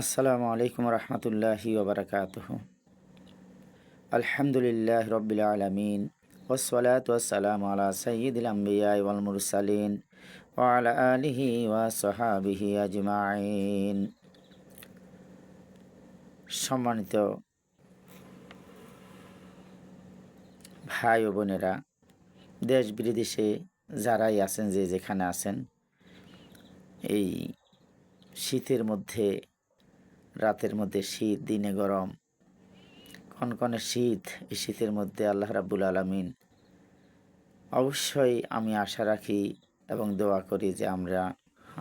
আসসালামু আলাইকুম রহমতুল্লাহি ওবরাকাতুহ। আলহামদুলিল্লাহ রব্বিল আলমিন ওসলাত ওসালাম আলা সয়্যিদিল আম্বিয়া ওয়াল মুরসালিন ওয়া আলা আলিহি ওয়া সহাবিহি আজমাইন। সম্মানিত ভাই ও বোনেরা, দেশ বিদেশে যারাই আছেন, যে যেখানে আছেন, এই শীতের মধ্যে, রাতের মধ্যে শীত, দিনে গরম, কনকনে শীত, এই শীতের মধ্যে আল্লাহ রাব্বুল আলামিন অবশ্যই আমি আশা রাখি এবং দোয়া করি যে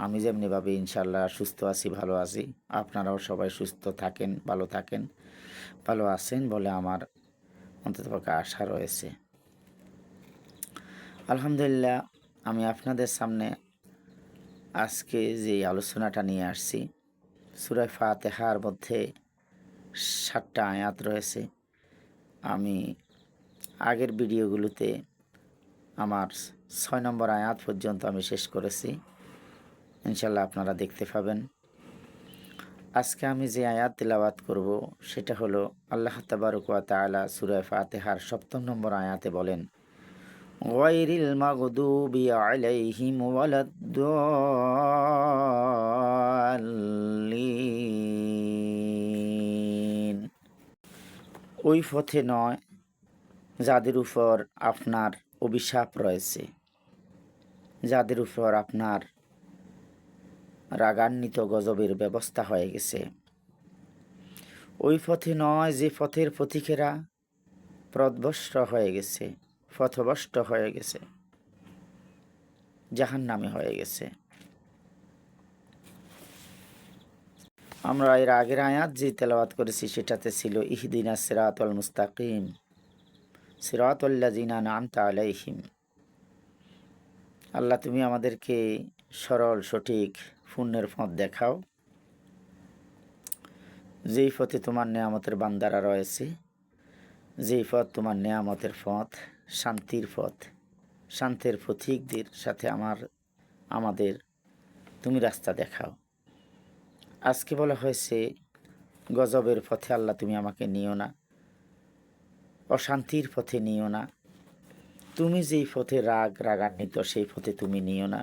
আমি যেমনিভাবে ইনশাল্লাহ সুস্থ আছি, ভালো আছি, আপনারাও সবাই সুস্থ থাকেন, ভালো আছেন বলে আমার অন্ততপক্ষে আশা রয়েছে। আলহামদুলিল্লাহ, আমি আপনাদের সামনে আজকে যে আলোচনাটা নিয়ে আসছি, সূরা ফাতিহার মধ্যে 7টা আয়াত রয়েছে। আমি আগের ভিডিওগুলোতে আমার 6 নম্বর আয়াত পর্যন্ত আমি শেষ করেছি, ইনশাল্লাহ আপনারা দেখতে পাবেন। আজকে আমি যে আয়াত তিলাওয়াত করব সেটা হলো আল্লাহ তাবারক ওয়া তাআলা সূরা ফাতিহার 7 নম্বর আয়াতে বলেন, গায়রিল মাগদুবি আলাইহিম ওয়ালাদ-দাল্লিন। ওই পথে নয় যাদের উপর আপনার অভিশাপ রয়েছে, যাদের উপর আপনার রাগান্বিত গজবের ব্যবস্থা হয়ে গেছে। ওই পথে নয় যে পথের পথিকেরা পথভ্রষ্ট হয়ে গেছে, পথভ্রষ্ট হয়ে গেছে, জাহান্নামী হয়ে গেছে। আমরা এর আগের আয়াত যে তেলাওয়াত করেছি সেটাতে ছিল ইহদিনা সিরাতাল মুস্তাকিম সিরাতাল্লাযিনা আন'আমতা আলাইহিম। আল্লাহ, তুমি আমাদেরকে সরল সঠিক পুণ্যের পথ দেখাও, যেই পথে তোমার নেয়ামতের বান্দারা রয়েছে, যেই পথ তোমার নেয়ামতের পথ, শান্তির পথ, শান্তির পথিকদের সাথে আমাদের তুমি রাস্তা দেখাও। আজকে বলা হয়েছে গজবের পথে আল্লাহ তুমি আমাকে নিও না, অশান্তির পথে নিও না, তুমি যেই পথে রাগান্বিত সেই পথে তুমি নিও না।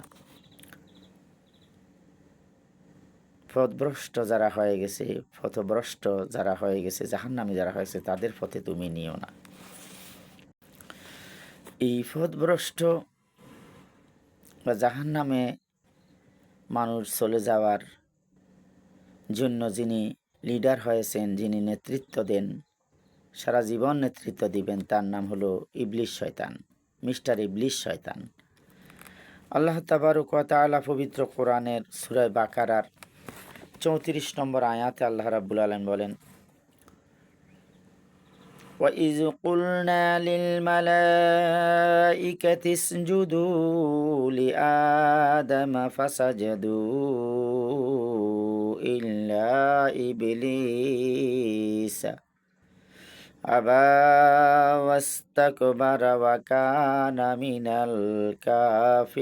পথভ্রষ্ট যারা হয়ে গেছে, পথভ্রষ্ট যারা হয়ে গেছে, জাহান্নামী যারা হয়েছে, তাদের পথে তুমি নিও না। এই পথভ্রষ্ট বা জাহান্নামে মানুষ চলে যাওয়ার জন্য যিনি লিডার হয়েছেন, যিনি নেতৃত্ব দেন, সারা জীবন নেতৃত্ব দিবেন, তার নাম হলো ইবলিস শয়তান, মিস্টার ইবলিস শয়তান। আল্লাহ তাবারক ওয়া তাআলা পবিত্র কোরআনের সূরা বাকারার 34 নম্বর আয়াতে আল্লাহ রাব্বুল আলামিন বলেন, وَإِذْ قُلْنَا لِلْمَلَائِكَةِ اسْجُدُوا لِآدَمَ فَسَجَدُوا إِلَّا إِبْلِيسَ أَبَى وَاسْتَكْبَرَ وَكَانَ مِنَ الْكَافِرِينَ।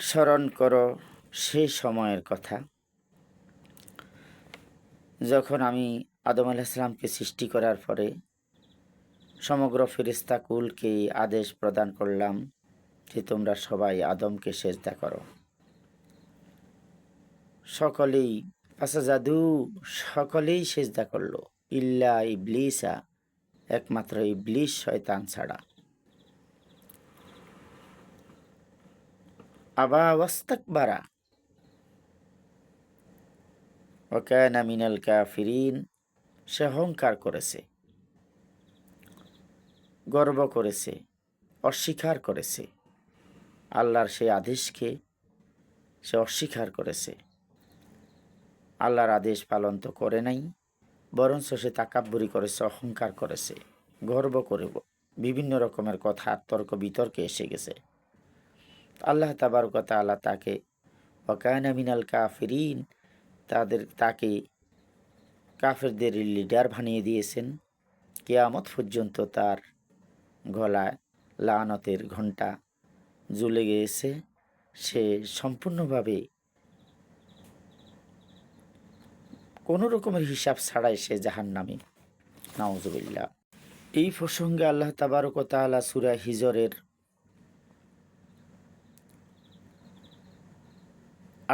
স্মরণ করো সেই সময়ের কথা যখন আমি আদম আলাইহিস সালামকে সৃষ্টি করার পরে সমগ্র ফেরেশতা কুলকে আদেশ প্রদান করলাম যে তোমরা সবাই আদমকে সেজদা করো। সকলেই ফাসাজাদু, সকলেই সেজদা করলো, ইল্লা ইবলিসা, একমাত্র ইবলিস শয়তান ছাড়া। আবা ওয়াস্তাকবারা ওয়া কানা মিনাল কাফিরিন, সে অহংকার করেছে, গর্ব করেছে, অস্বীকার করেছে, আল্লাহর সেই আদেশকে সে অস্বীকার করেছে। আল্লাহর আদেশ পালন তো করে নাই, বরঞ্চ সে তাকাব্বুরি করেছে, অহংকার করেছে, গর্ব করে বিভিন্ন রকমের কথা তর্ক বিতর্কে এসে গেছে। আল্লাহ তাবারক ওয়া তাআলা তাকে ওয়া কানা মিনাল কাফিরিন, তাকে কাফেরদের লিডার বানিয়ে দিয়েছেন। কিয়ামত পর্যন্ত তার গলায় লানতের ঘণ্টা ঝুলে গিয়েছে, সে সম্পূর্ণভাবে কোনো রকমের হিসাব ছাড়াই সে জাহান্নামী। নাউজুবিল্লাহ। এই প্রসঙ্গে আল্লাহ তাবারক ওয়া তাআলা সূরা হিজরের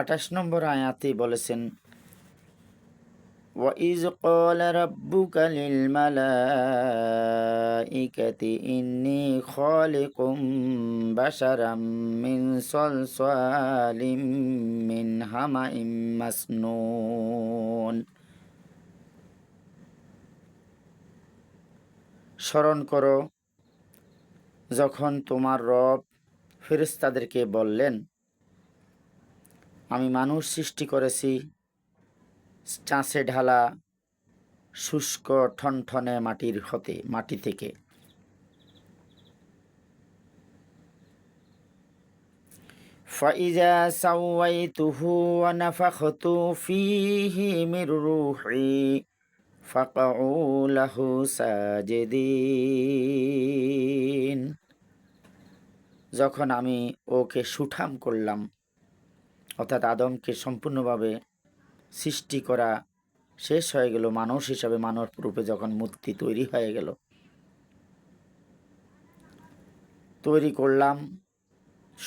২৮ নম্বর আয়াতে বলেছেন, وَإِذْ قَالَ رَبُّكَ لِلْمَلَائِكَةِ إِنِّي خَالِقٌ بَشَرًا مِّن صَلْصَالٍ مِّنْ حَمَإٍ مسنون। স্মরণ করো যখন তোমার রব ফেরেশতাদেরকে বললেন, আমি মানুষ সৃষ্টি করেছি চাষে ঢালা শুষ্ক ঠনঠনে মাটি থেকে। ফাইজা সাওয়াইতুহু ওয়া নাফাখতু ফীহি মির রূহি ফাকউ লাহু সাজিদিন। যখন আমি ওকে সুঠাম করলাম, অর্থাৎ আদমকে সম্পূর্ণভাবে সৃষ্টি করা শেষ হয়ে গেল, মানুষ হিসাবে মানব রূপে যখন মূর্তি তৈরি হয়ে গেল, তৈরি করলাম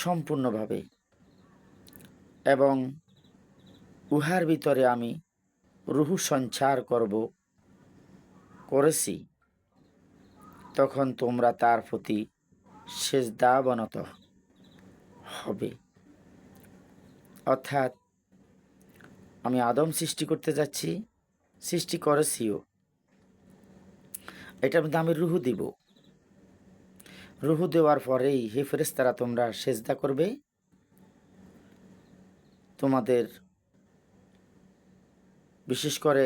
সম্পূর্ণভাবে, এবং উহার ভিতরে আমি রূহ সঞ্চার করেছি, তখন তোমরা তার প্রতি সেজদাবনত হবে। অর্থাৎ আমি আদম সৃষ্টি করতে যাচ্ছি, সৃষ্টি করেছিও, এটার মধ্যে আমি রূহ দিব। রূহ দেওয়ার পরেই হে ফেরেশতারা তোমরা সেজদা করবে, তোমাদের বিশেষ করে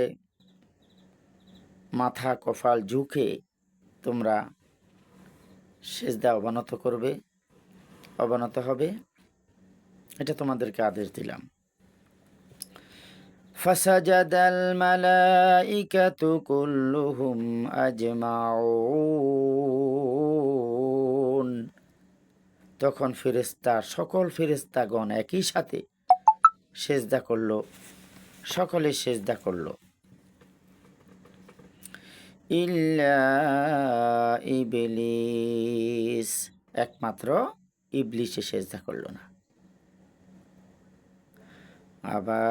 মাথা কপাল ঝুঁকে তোমরা সেজদা অবনত হবে, এটা তোমাদেরকে আদেশ দিলাম। ফাসাজাদাল মালাইকাতু কুল্লুহুম আজমাউন। তখন সকল ফেরেশতাগণ একই সাথে সেজদা করল, সকলে সেজদা করল, ইল্লা ইবলিস, একমাত্র ইবলিসে সেজদা করল না। আবা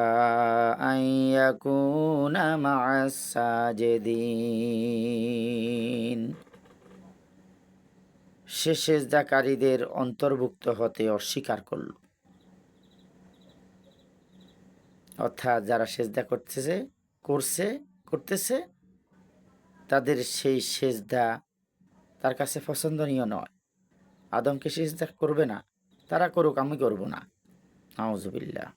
আইয়াকুনা মা'আস সাজিদিন, সে সেজদাকারীদের অন্তর্ভুক্ত হতে অস্বীকার করল। অর্থাৎ যারা সেজদা করতেছে তাদের সেই সেজদা তার কাছে পছন্দনীয় নয়। আদমকে সেজদা করবে না, তারা করুক, আমি করব না। নাউজুবিল্লাহ।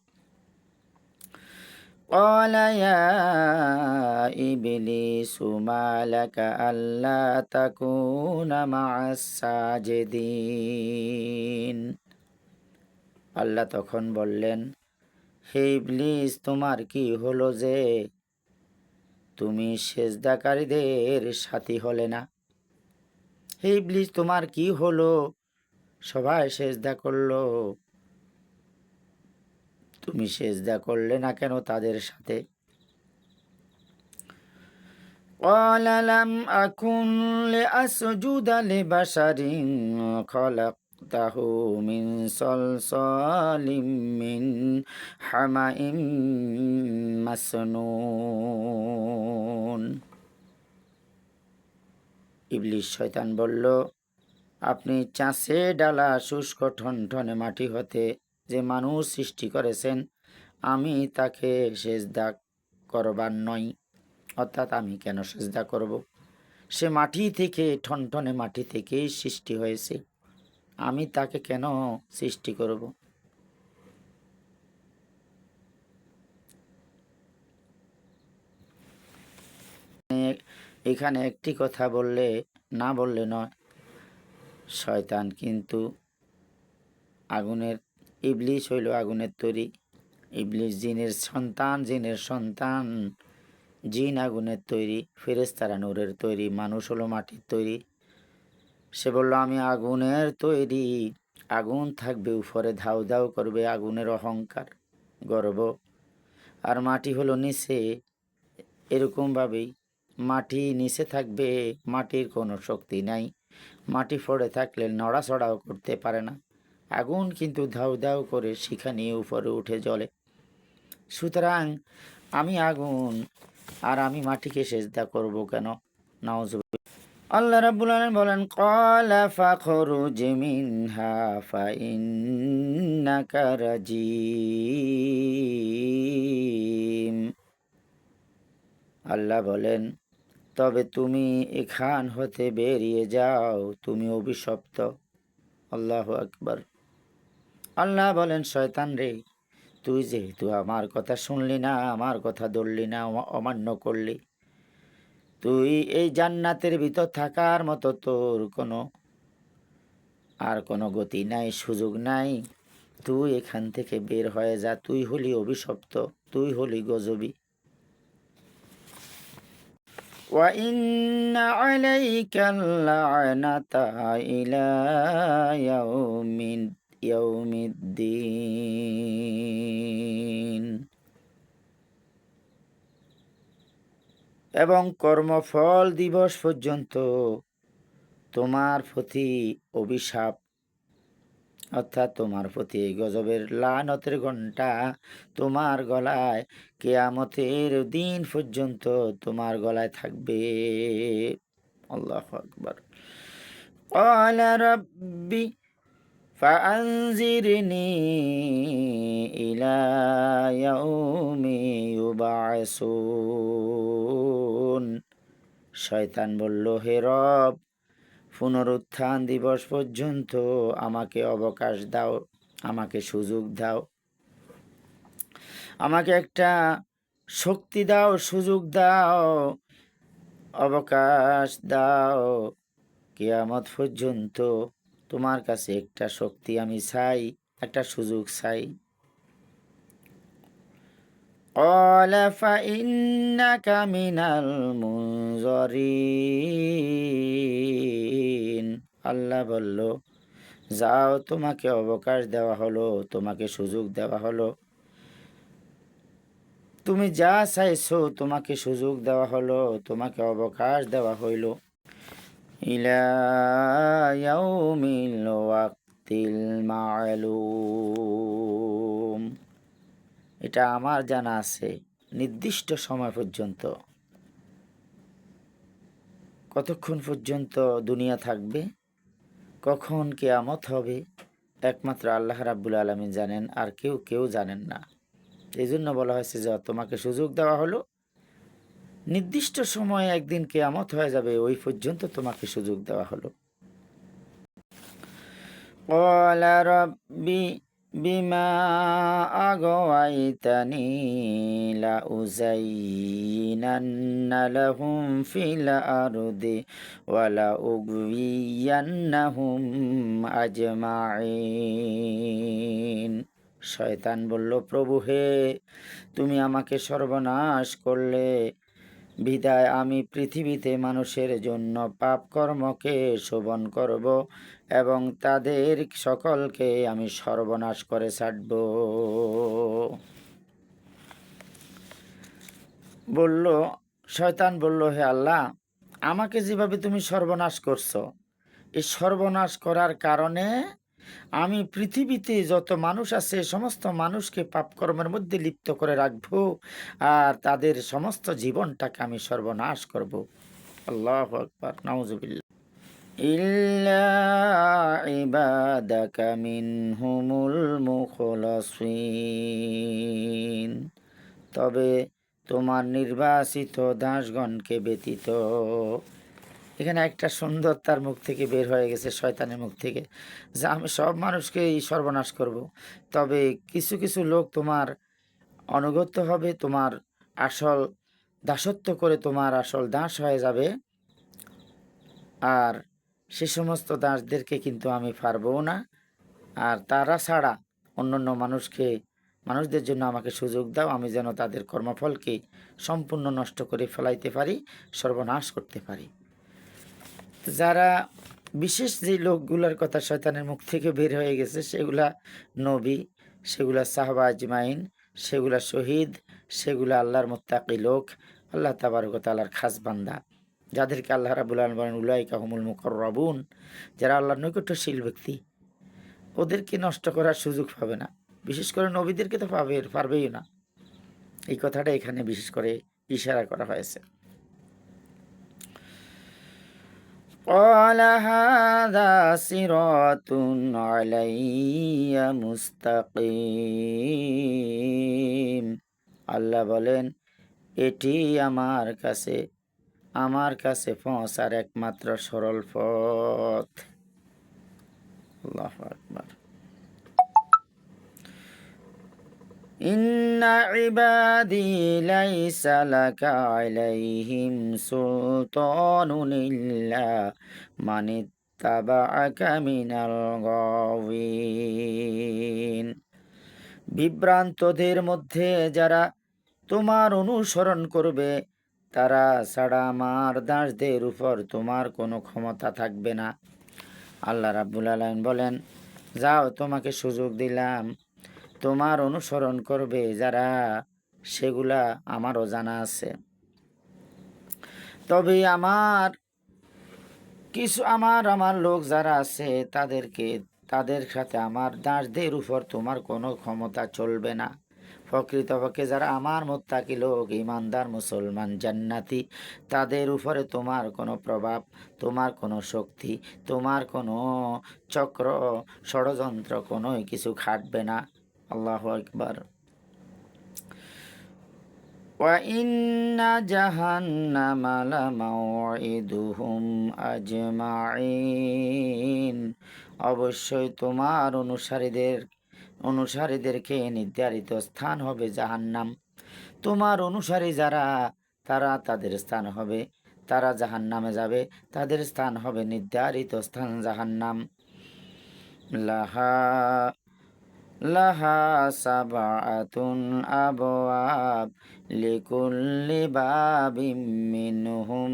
قال يا إبليس ما لك ألا تكون مع الساجدين। আল্লাহ তখন বললেন, হে ইবলিস, তোমার কি হলো যে তুমি সেজদাকারীদের সাথী হলে না? হে ইবলিস, তোমার কি হলো? সবাই সেজদা করলো, তুমি সেজদা করলে না কেন তাদের সাথে? قال لم أكن لأسجد لبشر خلقته من صلصال من حمأ مسنون। ইবলিস শয়তান বলল, আপনি চাষে ডালা শুষ্ক ঠনঠনে মাটি হতে যে মানুষ সৃষ্টি করেছেন, আমি তাকে সেজদা করবার নই। অর্থাৎ আমি কেন সেজদা করব? সে মাটি থেকে, ঠনঠনে মাটি থেকেই সৃষ্টি হয়েছে, আমি তাকে কেন সৃষ্টি করব? এখানে একটি কথা না বললে নয়। শয়তান কিন্তু ইবলিস হইল আগুনের তৈরি, ইবলিস জিনের সন্তান, জিন আগুনের তৈরি, ফেরেশতারা নূরের তৈরি, মানুষ হলো মাটির তৈরি। সে বলল, আমি আগুনের তৈরি, আগুন থাকবে উপরে, ধাউ ধাউ করবে আগুনের অহংকার, গর্ব। আর মাটি হলো নিচে, এরকমভাবেই মাটি নিচে থাকবে, মাটির কোনো শক্তি নাই, মাটি পড়ে থাকলে নড়াচড়াও করতে পারে না। আগুন কিন্তু ধাউ ধাউ করে শিখা নিয়ে উপরে উঠে জ্বলে। সুতরাং আমি আগুন আর আমি মাটিকে সেজদা করব কেন? নাউজুবিল্লাহ। আল্লাহ রাব্বুল আলামিন বলেন, ক্বালা ফাখরুজ মিনহা ফাইন্নাকা রাজিম। আল্লাহ বলেন, তবে তুমি এখান হতে বেরিয়ে যাও, তুমি অভিশপ্ত। আল্লাহু আকবার। আল্লাহ বলেন, শয়তান রে, তুই যেহেতু আমার কথা শুনলি না, আমার কথা ধরলি না, অমান্য করলি, তুই এই জান্নাতের ভিতর থাকার মতো তোর আর কোনো গতি নাই, সুযোগ নাই। তুই এখান থেকে বের হয়ে যা, তুই হলি অভিশপ্ত, তুই হলি গজবী। وَإِنَّ عَلَيْكَ اللَّعْنَةَ إِلَى يَوْمِ الدِّينِ। এবং কর্মফল দিবস পর্যন্ত তোমার প্রতি অভিশাপ, অর্থাৎ তোমার প্রতি গজবের লানতের ঘণ্টা তোমার গলায় কিয়ামতের দিন পর্যন্ত তোমার গলায় থাকবে। আল্লাহু আকবার। ক্বালা রাব্বি ফাআনজিরনি ইলা ইয়াউমি ইউবআসুন। শয়তান বলল, হে রব, পুনরুত্থান দিবস পর্যন্ত আমাকে অবকাশ দাও, আমাকে সুযোগ দাও, আমাকে একটা শক্তি দাও, সুযোগ দাও, অবকাশ দাও। কিয়ামত পর্যন্ত তোমার কাছে একটা শক্তি আমি চাই, একটা সুযোগ চাই। ক্বালা ফাইন্নাকা মিনাল মুনজারিন। আল্লাহ বলল, যাও, তোমাকে অবকাশ দেওয়া হলো, তোমাকে সুযোগ দেওয়া হলো, তুমি যা চাইছো তোমাকে সুযোগ দেওয়া হলো, তোমাকে অবকাশ দেওয়া হইল। ইলা ইয়াউমিল ওয়াক্তিল মা'লুম। এটা আমার জানা আছে, নির্দিষ্ট সময় পর্যন্ত। কতক্ষণ পর্যন্ত দুনিয়া থাকবে, কখন কিয়ামত হবে, একমাত্র আল্লাহ রাব্বুল আলামিন জানেন, আর কেউ জানেন না। এই জন্য বলা হয়েছে যে তোমাকে সুযোগ দেওয়া হলো, নির্দিষ্ট সময়ে একদিন কিয়ামত হয়ে যাবে, ওই পর্যন্ত তোমাকে সুযোগ দেওয়া হলো। ক্বালা রাব্বি বিমা আগওয়াইতানি লাউযায়্যিনান্না লাহুম ফিল আরদি ওয়া লাউগওয়িয়ান্নাহুম আজমাইন। শয়তান বলল, প্রভু হে, তুমি আমাকে সর্বনাশ করলে, বিদায় আমি পৃথিবীতে মানুষের জন্য পাপ কর্মকে শোভন করব এবং তাদের সকলকে আমি সর্বনাশ করে ছাড়ব। শয়তান বলল, হে আল্লাহ, আমাকে যেভাবে তুমি সর্বনাশ করছো, এই সর্বনাশ করার কারণে আমি পৃথিবীতে যত মানুষ আছে সমস্ত মানুষকে পাপকর্মের মধ্যে লিপ্ত করে রাখবো, আর তাদের সমস্ত জীবনটাকে আমি সর্বনাশ করব। আল্লাহু আকবার, নাউজুবিল্লাহ। ইল্লা ইবাদাকা মিনহুমুল মুখলাসিন। তবে তোমার নির্বাচিত দাসগণকে ব্যতীত। এখানে একটা সুন্দর তার মুখ থেকে বের হয়ে গেছে, শয়তানের মুখ থেকে, যে আমি সব মানুষকেই সর্বনাশ করব, তবে কিছু কিছু লোক তোমার অনুগত হবে, তোমার আসল দাসত্ব করে তোমার আসল দাস হয়ে যাবে, আর সে সমস্ত দাসদেরকে কিন্তু আমি পারবো না। আর তারা ছাড়া অন্যান্য মানুষদের জন্য আমাকে সুযোগ দাও, আমি যেন তাদের কর্মফলকে সম্পূর্ণ নষ্ট করে ফেলাইতে পারি, সর্বনাশ করতে পারি। যারা বিশেষ যে লোকগুলার কথা শয়তানের মুখ থেকে বের হয়ে গেছে সেগুলা নবী, সেগুলা সাহাবা আজমাইন, সেগুলা শহীদ, সেগুলা আল্লাহর মুত্তাকি লোক, আল্লাহ তাবারক ওয়া তাআলার খাস বান্দা, যাদেরকে আল্লাহ রাব্বুল আলামিন বলেন উলাইকা হুমুল মুকাররাবুন, যারা আল্লাহর নৈকট্যশীল ব্যক্তি, ওদেরকে নষ্ট করার সুযোগ পাবে না। বিশেষ করে নবীদেরকে তো পারবেই না। এই কথাটা এখানে বিশেষ করে ইশারা করা হয়েছে। قال هذا صراط علي মুস্তাকিম। আল্লাহ বলেন এটি আমার কাছে পৌঁছার একমাত্র সরল পথ। আল্লাহু আকবার। ইন্না ইবাদি লাইসা লাকা আলাইহিম সুলতানুন ইল্লা মানিত্তাবাআকা মিনাল গাওয়িন। বিভ্রান্তদের মধ্যে যারা তোমার অনুসরণ করবে তারা ছাড়া আমার দাসদের উপর তোমার কোনো ক্ষমতা থাকবে না। আল্লাহ রাব্বুল আলামিন বলেন, যাও তোমাকে সুযোগ দিলাম, তোমার অনুসরণ করবে যারা, সেগুলা আমারও জানা আছে। তবে আমার লোক যারা আছে তাদের সাথে আমার দাসদের উপর তোমার কোনো ক্ষমতা চলবে না। প্রকৃতপক্ষে যারা আমার মুত্তাকি লোক, ইমানদার মুসলমান জান্নাতি, তাদের উপরে তোমার কোনো প্রভাব, তোমার কোনো শক্তি, তোমার কোনো চক্র ষড়যন্ত্র কোনো কিছু খাটবে না। আল্লাহু আকবার। وَإِنَّ جَهَنَّمَ لَمَوْعِدُهُمْ أَجْمَعِينَ। অবশ্যই তোমার অনুসারীদেরকে নির্ধারিত স্থান হবে জাহান্নাম। তোমার অনুসারী যারা, তাদের স্থান হবে, তারা জাহান্নামে যাবে, তাদের স্থান হবে নির্ধারিত স্থান জাহান্নাম। লাহা লাহা সাবআতুন আবওয়াব লিকুল্লি বাবিম মিনহুম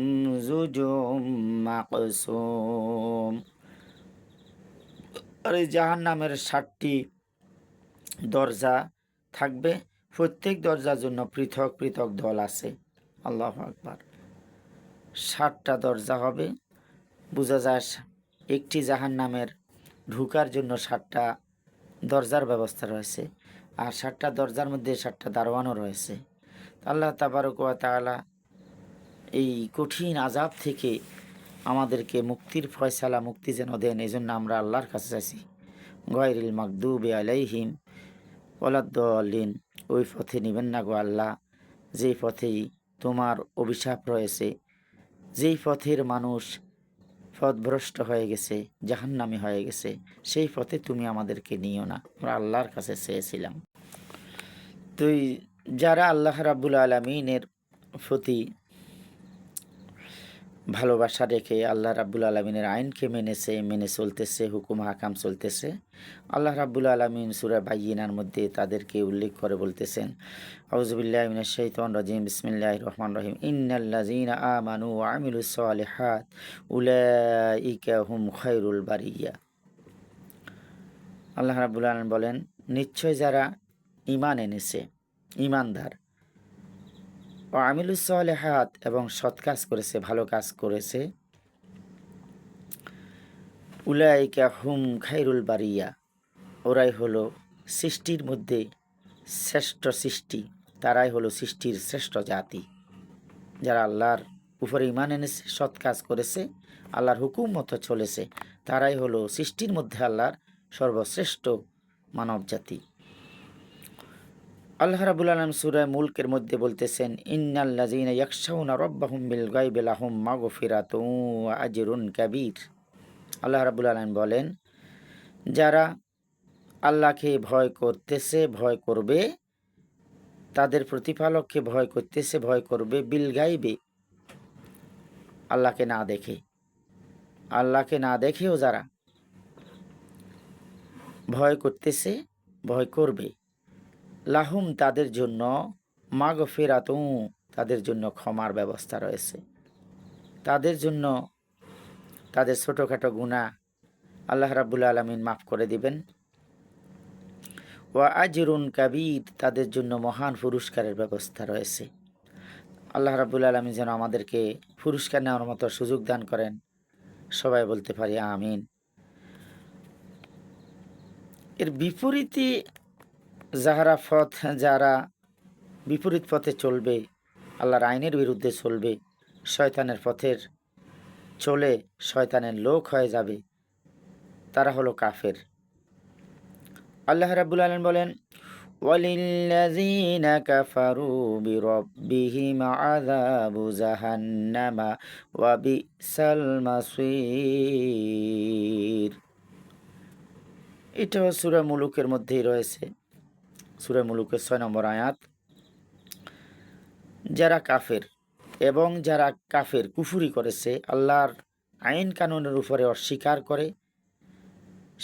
জুজুম মাকসুম। আর এই জাহান্নামের 7টি দরজা থাকবে, প্রত্যেক দরজার জন্য পৃথক পৃথক দল আছে। আল্লাহু আকবার। 7টা দরজা হবে, বোঝা যায় একটি জাহান্নামের ঢুকার জন্য 7টা দরজার ব্যবস্থা রয়েছে, আর 7টা দরজার মধ্যে 7টা দারোয়ানও রয়েছে। আল্লাহ তাবারক ওয়া তাআলা এই কঠিন আযাব থেকে আমাদেরকে মুক্তির ফয়সালা, মুক্তি যেন দেন, এই জন্য আমরা আল্লাহর কাছে চাইছি। গায়রিল মাগদুবি আলাইহিম ওয়ালাদ-দাল্লিন, ওই পথে নেবেন না গো আল্লাহ যেই পথেই তোমার অভিশাপ রয়েছে, যেই পথের মানুষ পথভ্রষ্ট হয়ে গেছে, জাহান্নামী হয়ে গেছে, সেই পথে তুমি আমাদেরকে নিও না। আমরা আল্লাহর কাছে চেয়েছিলাম। তো যারা আল্লাহ রাব্বুল আলামিনের প্রতি ভালোবাসা রেখে আল্লাহ রাব্বুল আলামিনের আইনকে মেনে চলতেছে, হুকুম হাকাম চলতেছে, আল্লাহ রাব্বুল আলামিন সূরা বাইয়িনার মধ্যে তাদেরকে উল্লেখ করে বলতেছেন, আউযু বিল্লাহি মিনাশ শাইতানির রাজিম, বিসমিল্লাহির রহমানির রহিম, ইন্নাল্লাযীনা আমানু ওয়া আমিলুস সালিহাত উলাইকা হুম খায়রুল বারিয়া। আল্লাহ রাব্বুল আলামিন বলেন, নিশ্চয় যারা ঈমান এনেছে, ঈমানদার, ও আমিলুস সালিহাত এবং সৎ কাজ করেছে, ভালো কাজ করেছে, উলাইকা হুম খায়রুল বারিয়া, ওরাই হলো সৃষ্টির মধ্যে শ্রেষ্ঠ সৃষ্টি, তারাই হলো সৃষ্টির শ্রেষ্ঠ জাতি। যারা আল্লাহর উপরে ঈমান এনেছে, সৎ কাজ করেছে, আল্লাহর হুকুম মতো চলেছে, তারাই হলো সৃষ্টির মধ্যে আল্লাহর সর্বশ্রেষ্ঠ মানব জাতি। আল্লাহ রাব্বুল আলামিন সূরা মুলকের মধ্যে বলতেছেন, ইন্নাল্লাযীনা ইয়াখশাউনা রাব্বাহুম বিল গায়বি লাহুম মাগফিরাতুন ওয়া আজরুন কাবীর। আল্লাহ রাব্বুল আলামিন বলেন, যারা আল্লাহকে ভয় করতেছে, ভয় করবে, তাদের প্রতিপালককে ভয় করতেছে, ভয় করবে, বিল গায়বে, আল্লাহকে না দেখেও যারা ভয় করতেছে, ভয় করবে, লাহুম তাদের জন্য, মাগফিরাতুন তাদের জন্য ক্ষমার ব্যবস্থা রয়েছে, তাদের জন্য তাদের ছোটোখাটো গুনাহ আল্লাহ রাব্বুল আলামিন মাফ করে দিবেন। ওয়া আজরুন কাবীর, তাদের জন্য মহান পুরস্কারের ব্যবস্থা রয়েছে। আল্লাহ রাব্বুল আলামিন যেন আমাদেরকে পুরস্কার নেওয়ার মতো সুযোগ দান করেন। সবাই বলতে পারি আমিন। এর বিপরীতে যারা বিপরীত পথে চলবে, আল্লাহর আইনের বিরুদ্ধে চলবে, শয়তানের পথের চলে শয়তানের লোক হয়ে যাবে, তারা হলো কাফের। আল্লাহ রাব্বুল আলামিন বলেন, ওয়ালিল্লাযীনা কাফারু বিরাব্বিহিম আযাবু জাহান্নামা ওয়া বিসাল মাসীর। এটাও সূরা মুলুকের মধ্যেই রয়েছে, সূরা মুলুকের 6 নম্বর আয়াত। যারা কাফের এবং যারা কাফের কুফরি করেছে, আল্লাহর আইন কানুনের উপরে অস্বীকার করে,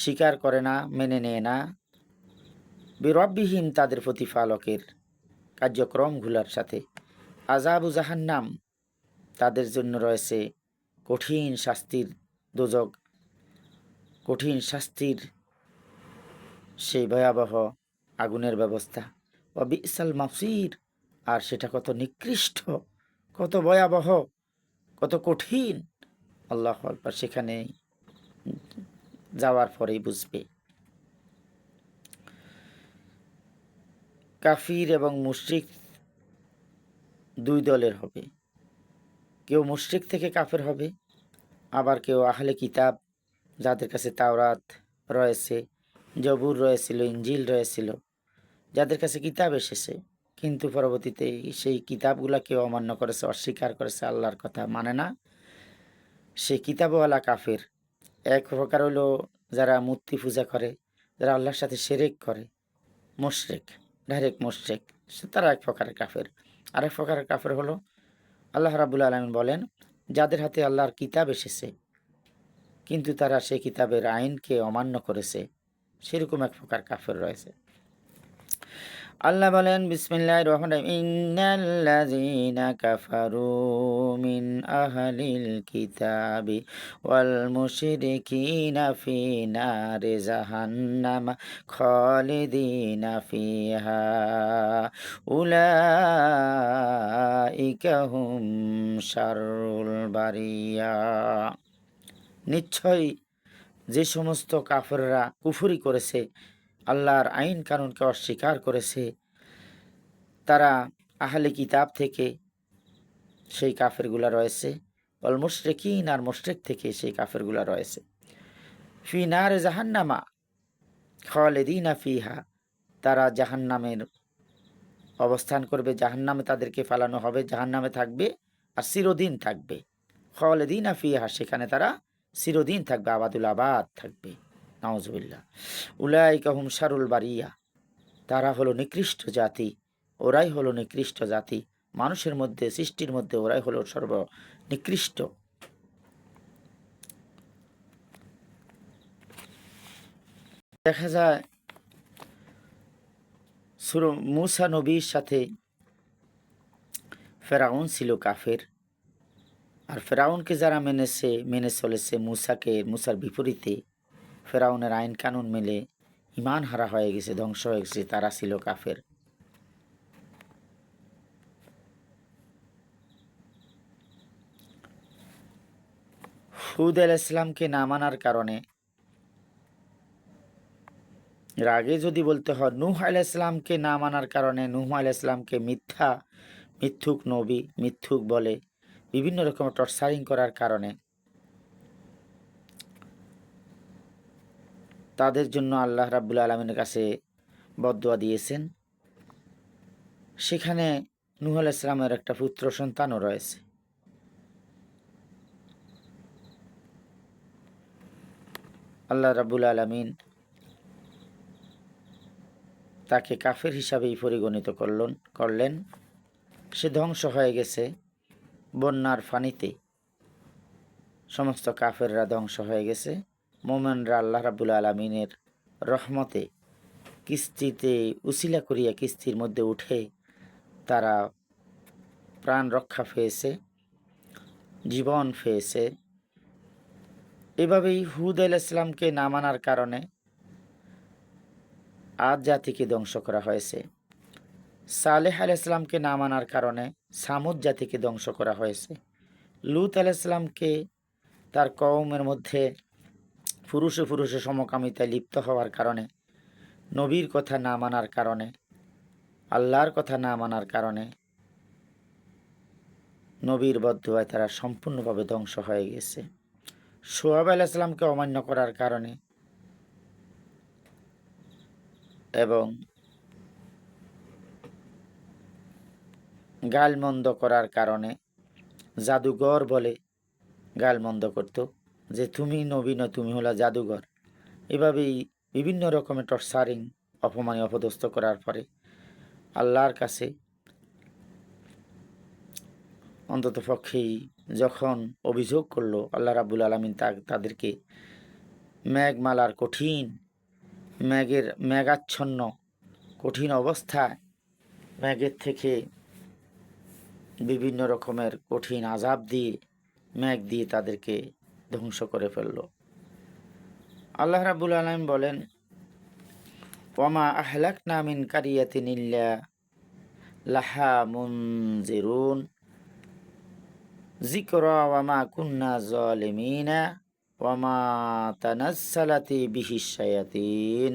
স্বীকার করে না, মেনে নেয় না, বিরব্বিহীন তাদের প্রতিপালকের কার্যক্রমগুলোর সাথে, আযাবু জাহান্নাম তাদের জন্য রয়েছে কঠিন শাস্তির দোজক, কঠিন শাস্তির সেই ভয়াবহ আগুনের ব্যবস্থা। ওয়া বিসাল মাসীর, আর সেটা কত নিকৃষ্ট, কত ভয়াবহ, কত কঠিন, আল্লাহু আকবার, সেখানে যাওয়ার পরেই বুঝবে। কাফির এবং মুশরিক দুই দলের হবে, কেউ মুশরিক থেকে কাফের হবে, আবার কেউ আহলে কিতাব, যাদের কাছে তাওরাত রয়েছে, জবুর রয়েছিল, ইঞ্জিল রয়েছিল, যাদের কাছে কিতাব এসেছে, কিন্তু পরবর্তীতে সেই কিতাবগুলোকে অমান্য করেছে, অস্বীকার করেছে, আল্লাহর কথা মানে না, সেই কিতাবওয়ালা কাফের। এক প্রকার হলো যারা মূর্তি পূজা করে, যারা আল্লাহর সাথে শিরক করে, মুশরিক, ডাইরেক্ট মুশরিক, তারা এক প্রকারের কাফের। আরেক প্রকারের কাফের হলো আল্লাহ রাব্বুল আলামিন বলেন, যাদের হাতে আল্লাহর কিতাব এসেছে কিন্তু তারা সেই কিতাবের আইনকে অমান্য করেছে, সেরকম এক প্রকার কাফের রয়েছে। আল্লাহ বলেন, বিসমিল্লাহির রহমানির রহিম, ইন্নাল্লাযীনা কাফারু মিন আহলিল কিতাবি ওয়াল মুশরিকিনা ফি নারি জাহান্নাম খালিদিনা ফিহা উলাইকা হুম শাররুল বারিয়া। নিশ্চয়ই যে সমস্ত কাফেররা কুফরি করেছে, আল্লাহর আইন কানুনকে অস্বীকার করেছে, তারা আহলে কিতাব থেকে সেই কাফেরগুলা রয়েছে, অল মুশরিকিন, আর মুশরিক থেকে সেই কাফেরগুলা রয়েছে, ফি নারে জাহান্নামা খালিদিনা ফিহা, তারা জাহান্নামের অবস্থান করবে, জাহান্নামে তাদেরকে ফালানো হবে, জাহান্নামে থাকবে আর চিরদিন থাকবে। খালিদিনা ফিহা, সেখানে তারা চিরদিন থাকবে, আবাদুল আবাদ থাকবে। নাউজুবিল্লাহ। উলাইকা হুম শারুল বারিয়া, তারা হলো নিকৃষ্ট জাতি, ওরাই হলো নিকৃষ্ট জাতি, মানুষের মধ্যে, সৃষ্টির মধ্যে ওরাই হলো সর্ব নিকৃষ্ট। দেখা যায় মূসা নবীর সাথে ফেরাউন ছিল কাফের, আর ফেরাউনকে যারা মেনে চলেছে, মুসার বিপরীতে ফেরাউনের আইন কানুন মেলে ইমান হারা হয়ে গেছে, ধ্বংস হয়ে গেছে, তারা ছিল কাফের। হুদ আলাইহিস সালামকে না মানার কারণে, এর আগে যদি বলতে হয়, নূহ আলাইহিস সালামকে না মানার কারণে, নূহ আলাইহিস সালামকে মিথ্যুক নবী, মিথ্যুক বলে বিভিন্ন রকম টর্চারিং করার কারণে তাদের জন্য আল্লাহ রাব্বুল আলামিনের কাছে বদদুয়া দিয়েছেন। সেখানে নূহ আলাইহিস সালামের একটা পুত্র সন্তানও রয়েছে। আল্লাহ রাব্বুল আলামিন তাকে কাফের হিসাবেই পরিগণিত করলেন। সে ধ্বংস হয়ে গেছে বন্যার পানিতে, সমস্ত কাফেররা ধ্বংস হয়ে গেছে। মোমেনরা আল্লাহ রাব্বুল আলামিনের রহমতে কিস্তিতে উসিলা করিয়া কিস্তির মধ্যে উঠে তারা প্রাণ রক্ষা পেয়েছে, জীবন পেয়েছে, এভাবেই হুদ আলাইহিস সালামকে না মানার কারণে আদ জাতিকে ধ্বংস করা হয়েছে। সালেহ আলাইহিস সালামকে না মানার কারণে সামুদ জাতিকে ধ্বংস করা হয়েছে। লূত আলাইহিস সালামকে তার কওমের মধ্যে পুরুষে পুরুষে সমকামিতায় লিপ্ত হওয়ার কারণে, নবীর কথা না মানার কারণে, আল্লাহর কথা না মানার কারণে, নবীর বদদুয়ায় তারা সম্পূর্ণভাবে ধ্বংস হয়ে গেছে। শোয়েব আলাইহিস সালামকে অমান্য করার কারণে এবং গালমন্দ করার কারণে, জাদুঘর বলে গালমন্দ করত যে তুমি নবী নয়, তুমি হলা জাদুঘর। এভাবেই বিভিন্ন রকমের টর্চারিং, অপমানে অপদস্থ করার পরে আল্লাহর কাছে অন্তত পক্ষেই যখন অভিযোগ করলো, আল্লাহ রাব্বুল আলামিন তাদেরকে মেঘমালার কঠিন মেঘাচ্ছন্ন কঠিন অবস্থায় মেঘের থেকে বিভিন্ন রকমের কঠিন আযাব দিয়ে, মেঘ দিয়ে তাদেরকে ধ্বংস করে ফেলল। আল্লাহ রাব্বুল আলামিন বলেন, ওয়ামা আহলাকনা মিন কারিয়াতিন ইল্লা লাহা মুনজিরুন যিকরা ওয়ামা কুন্না যালিমিনা ওয়ামা তানাজ্জালাতি বিহিশ শায়াতিন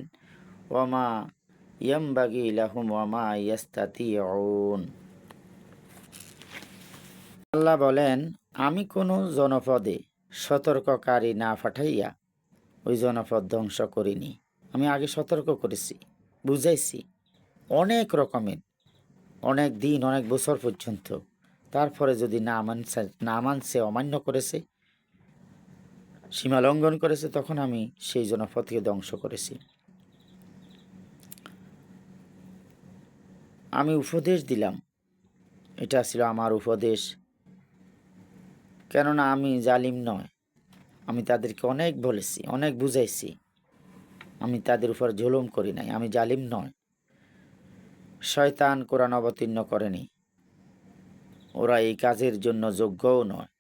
ওয়ামা ইয়ামবাগি লাহুম ওয়ামা ইয়াস্তাতিউন। আল্লাহ বলেন, আমি কোনো জনপদে সতর্ককারী না পাঠাইয়া ওই জনপদ ধ্বংস করিনি। আমি আগে সতর্ক করেছি, বুঝাইছি অনেক রকমের, অনেক দিন, অনেক বছর পর্যন্ত। তারপরে যদি না মানছে, অমান্য করেছে, সীমা লঙ্ঘন করেছে, তখন আমি সেই জনপদকে ধ্বংস করেছি। আমি উপদেশ দিলাম, এটা ছিল আমার উপদেশ, কেননা আমি জালিম নয়। আমি তাদেরকে অনেক বলেছি, অনেক বুঝাইছি, আমি তাদের উপর জুলুম করি নাই, আমি জালিম নয়। শয়তান কোরআন অবতীর্ণ করেনি, ওরা এই কাজের জন্য যোগ্যও নয়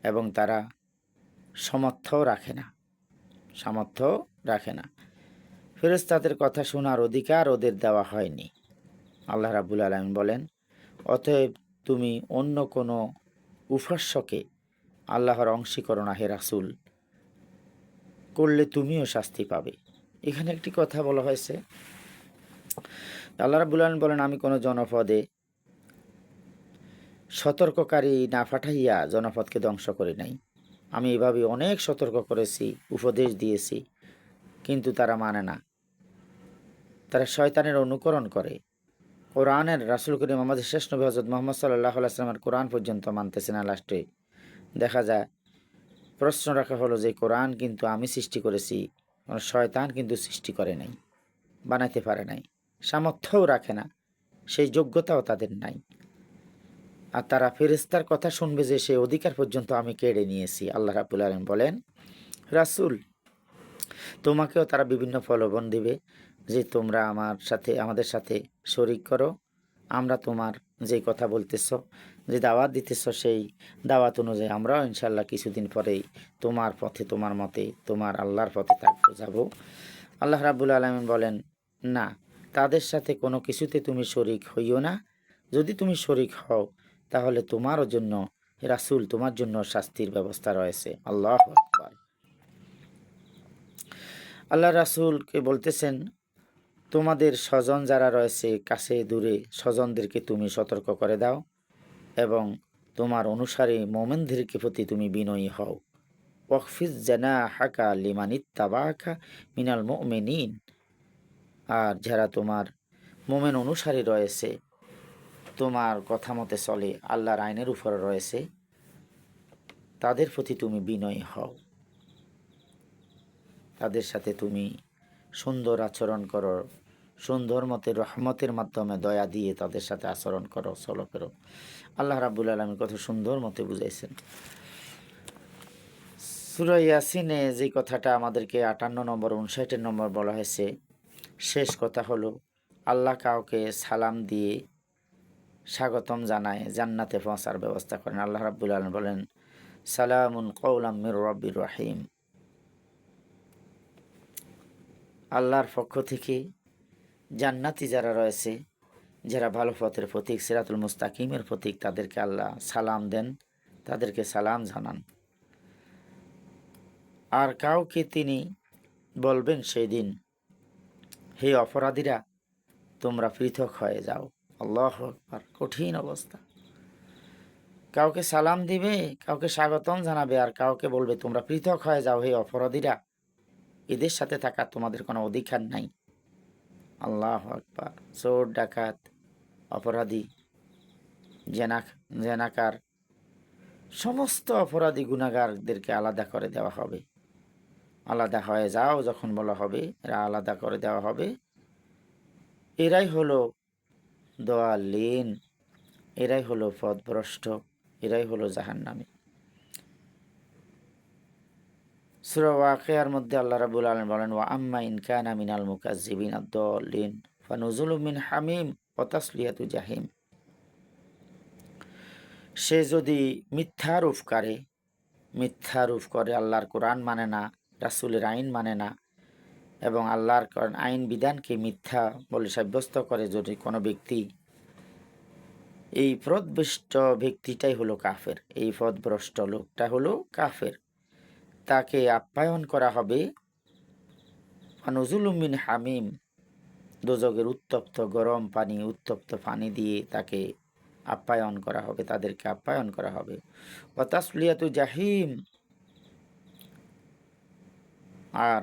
এবং তারা সামর্থ্যও রাখে না। ফেরেশতাদের কথা শোনার অধিকার ওদের দেওয়া হয়নি। আল্লাহ রাব্বুল আলামিন বলেন, অতএব তুমি অন্য কোনো উপাস্যকে আল্লাহর অংশী করো না হে রাসূল, করলে তুমিও শাস্তি পাবে। এখানে একটি কথা বলা হয়েছে, আল্লাহ রাব্বুল আলামিন বলেন, আমি কোনো জনপদে সতর্ককারী না পাঠাইয়া জনপদকে ধ্বংস করি নাই। আমি এভাবে অনেক সতর্ক করেছি, উপদেশ দিয়েছি, কিন্তু তারা মানে না। তারা শয়তানের অনুকরণ করে। কোরআনের রাসূল করিম আমাদের শেষ নবী হযরত মুহাম্মদ সাল্লাল্লাহু আলাইহি ওয়াসাল্লামের কোরআন পর্যন্ত মানতেছে না। লাস্টে দেখা যায়, প্রশ্ন রাখা হলো যে কোরআন কিন্তু আমি সৃষ্টি করেছি, শয়তান কিন্তু সৃষ্টি করে নাই, বানাইতে পারে নাই, সামর্থ্যও রাখে না, সেই যোগ্যতাও তাদের নাই। আর তারা ফেরেশতার কথা শুনবে যে সেই অধিকার পর্যন্ত আমি কেড়ে নিয়েছি। আল্লাহ রাব্বুল আলামিন বলেন, রাসূল তোমাকেও তারা বিভিন্ন প্রলোভন দিবে যে তোমরা আমাদের সাথে শরিক করো, আমরা তোমার যে কথা বলতেছ, যে দাওয়াত দিতেছ, সেই দাওয়াত অনুযায়ী আমরাও ইনশাল্লাহ কিছুদিন পরেই তোমার পথে, তোমার মতে, তোমার আল্লাহর পথে যাব। আল্লাহ রাব্বুল আলামিন বলেন, না, তাদের সাথে কোনো কিছুতে তুমি শরিক হইও না। যদি তুমি শরিক হও তাহলে তোমারও জন্য রাসূল, তোমার জন্য শাস্তির ব্যবস্থা রয়েছে। আল্লাহু আকবার। আল্লাহ রাসূলকে বলতেছেন, তোমাদের স্বজন যারা রয়েছে কাছে দূরে, স্বজনদেরকে তুমি সতর্ক করে দাও এবং তোমার অনুসারী মোমেনদেরকে প্রতি তুমি বিনয়ী হও। ওয়াকফিজ জানাহাকা লিমান ইত্তাবাআকা মিনাল মুমিনিন। আর যারা তোমার মোমেন অনুসারী রয়েছে, তোমার কথা মতে চলে, আল্লাহর আইনের উপরে রয়েছে, তাদের প্রতি তুমি বিনয়ী হও, তাদের সাথে তুমি সুন্দর আচরণ করো, সুন্দর মতে রহমতের মাধ্যমে দয়া দিয়ে তাদের সাথে আচরণ করো, চলো করো। আল্লাহ রাব্বুল আলামিন কত সুন্দর মতে বুঝাইছেন। সূরা ইয়াসিনে যে কথাটা আমাদেরকে 58 নম্বর 59 নম্বর বলা হয়েছে, শেষ কথা হলো, আল্লাহ কাউকে সালাম দিয়ে স্বাগতম জানায় জান্নাতে পৌঁছার ব্যবস্থা করেন। আল্লাহ রাব্বুল আলামিন বলেন, সালামুন কওলাম মির রাব্বির রহিম। আল্লাহর পক্ষ থেকে জান্নাতি যারা রয়েছে, যারা ভালো পথের প্রতীক, সিরাতুল মুস্তাকিমের প্রতীক, তাদেরকে আল্লাহ সালাম দেন, তাদেরকে সালাম জানান। আর কাউকে তিনি বলবেন সেই দিন, হে অপরাধীরা, তোমরা পৃথক হয়ে যাও। আল্লাহু আকবার, কঠিন অবস্থা। কাউকে সালাম দিবে, কাউকে স্বাগতম জানাবে, আর কাউকে বলবে তোমরা পৃথক হয়ে যাও হে অপরাধীরা, এদের সাথে থাকার তোমাদের কোনো অধিকার নাই। আল্লাহু আকবার। চোর, ডাকাত, অপরাধী, জেনাকার, সমস্ত অপরাধী গুনাহগারদেরকে আলাদা করে দেওয়া হবে। আলাদা হয়ে যাও যখন বলা হবে, এরা আলাদা করে দেওয়া হবে। এরাই হলো দোয়ালিন, এরাই হলো পথভ্রষ্ট, এরাই হলো জাহান্নামী। সূরা ওয়াকিয়ার মধ্যে আল্লাহ রাব্বুল আলামিন বলেন, ওয়া আম্মা ইন কানা মিনাল মুকাজ্জিবিন আদ-দাল্লিন ফানুজুলুম মিন হামিম ওয়া তাসলিয়াতু জাহিম। সে যদি মিথ্যারোপ করে, আল্লাহর কোরআন মানে না, রাসূলের আইন মানে না, এবং আল্লাহর আইন বিধানকে মিথ্যা বলে সাব্যস্ত করে যদি কোনো ব্যক্তি, এই পথভ্রষ্ট ব্যক্তিটাই হলো কাফের, এই পথভ্রষ্ট লোকটা হলো কাফের। তাকে আপ্যায়ন করা হবে ফানুজুলুম মিন হামিম, দোজখের উত্তপ্ত গরম পানি, উত্তপ্ত পানি দিয়ে তাকে আপ্যায়ন করা হবে, তাদেরকে আপ্যায়ন করা হবে। ওয়া তাসলিয়াতু জাহিম, আর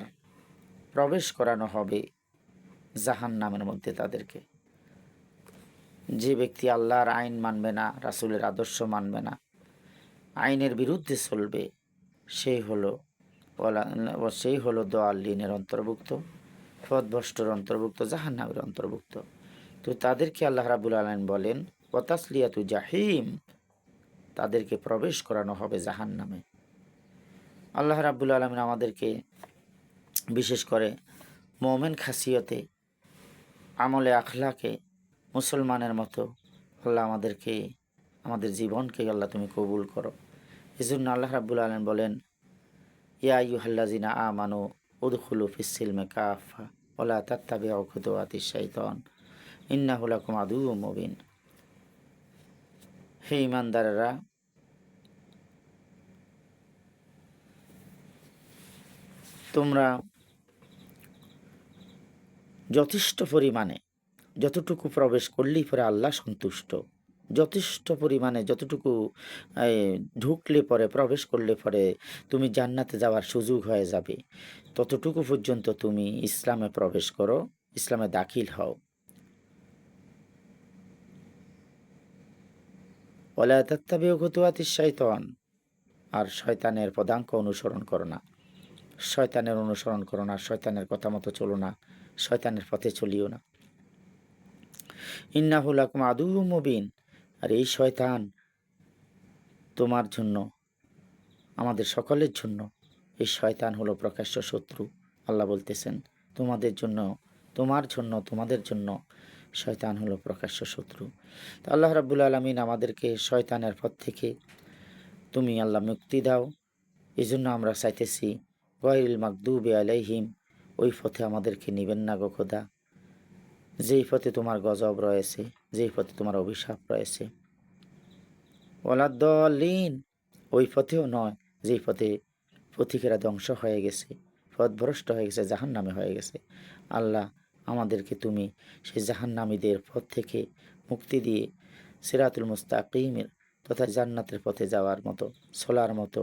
প্রবেশ করানো হবে জাহান্নামের মধ্যে তাদেরকে। যে ব্যক্তি আল্লাহর আইন মানবে না, রাসূলের আদর্শ মানবে না, আইনের বিরুদ্ধে চলবে, সেই হলো দোয়াল্লিনের অন্তর্ভুক্ত, পথভ্রষ্টর অন্তর্ভুক্ত, জাহান্নামের অন্তর্ভুক্ত। তো তাদেরকে আল্লাহ রাব্বুল আলামিন বলেন ওয়া তাসলিয়াতু জাহিম, তাদেরকে প্রবেশ করানো হবে জাহান্নামে। আল্লাহ রাব্বুল আলামিন আমাদেরকে বিশেষ করে মুমিন খাসিয়তে, আমলে আখলাকে মুসলমানের মতো আল্লাহ আমাদেরকে, আমাদের জীবনকে আল্লাহ তুমি কবুল করো। এজন্য আল্লাহ রাব্বুল আলামিন বলেন, ইয়া আইয়ুহাল্লাযিনা আমানু উদখুলু ফিস-সিলমি কাফা ওয়া লা তাত্তাবিউ খুতুওয়াতিশ শাইতান ইন্নাহু লাকুম আদুউম মুবিন। হে ঈমানদারেরা, তোমরা যথেষ্ট পরিমাণে, যতটুকু প্রবেশ করলেই পরে আল্লাহ সন্তুষ্ট, যথেষ্ট পরিমাণে যতটুকু ঢুকলে পরে, প্রবেশ করলে পরে তুমি জান্নাতে যাওয়ার সুযোগ হয়ে যাবে, ততটুকু পর্যন্ত তুমি ইসলামে প্রবেশ করো, ইসলামে দাখিল হও। ওয়ালা তাত্তাবিউ খুতুওয়াতিশ শাইতান, আর শয়তানের পদাঙ্ক অনুসরণ করো না, শয়তানের অনুসরণ করো না, শয়তানের কথা মতো চলো না, শয়তানের পথে চলিও না। ইন্নাহু লাকুম আদুউম মুবিন, আর এই শয়তান তোমার জন্য, আমাদের সকলের জন্য, এই শয়তান হলো প্রকাশ্য শত্রু। আল্লাহ বলতেছেন তোমাদের জন্য, তোমাদের জন্য শয়তান হলো প্রকাশ্য শত্রু। তো আল্লাহ রাব্বুল আলামিন আমাদেরকে শয়তানের পথ থেকে তুমি আল্লাহ মুক্তি দাও। এই জন্য আমরা চাইতেছি গায়রিল মাগদুবি আলাইহিম, ওই পথে আমাদেরকে নিবেন না গো খোদা, যেই পথে তোমার গজব রয়েছে, যেই পথে তোমার অভিশাপ রয়েছে। ওয়ালাদ-দাল্লিন, ওই পথেও নয় যেই পথে পথিকেরা ধ্বংস হয়ে গেছে, পথভ্রষ্ট হয়ে গেছে, জাহান্নামে হয়ে গেছে। আল্লাহ আমাদেরকে তুমি সেই জাহান্নামীদের পথ থেকে মুক্তি দিয়ে সিরাতুল মুস্তাকিমের তথা জান্নাতের পথে যাওয়ার মতো, চলার মতো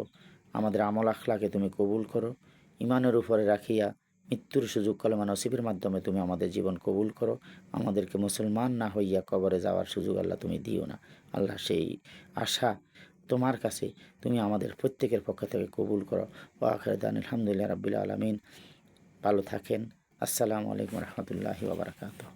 আমাদের আমল আখলাকে তুমি কবুল করো। ইমানের উপরে রাখিয়া মৃত্যুর সুযোগ কলমা নসিবের মাধ্যমে তুমি আমাদের জীবন কবুল করো। আমাদেরকে মুসলমান না হইয়া কবরে যাওয়ার সুযোগ আল্লাহ তুমি দিও না। আল্লাহ সেই আশা তোমার কাছে তুমি আমাদের প্রত্যেকের পক্ষ থেকে কবুল করো। ওয়া আখিরু দাওয়ানা আলহামদুলিল্লাহি রাব্বিল আলামিন। ভালো থাকেন। আসসালামু আলাইকুম রহমতুল্লাহি ওয়া বারাকাতুহু।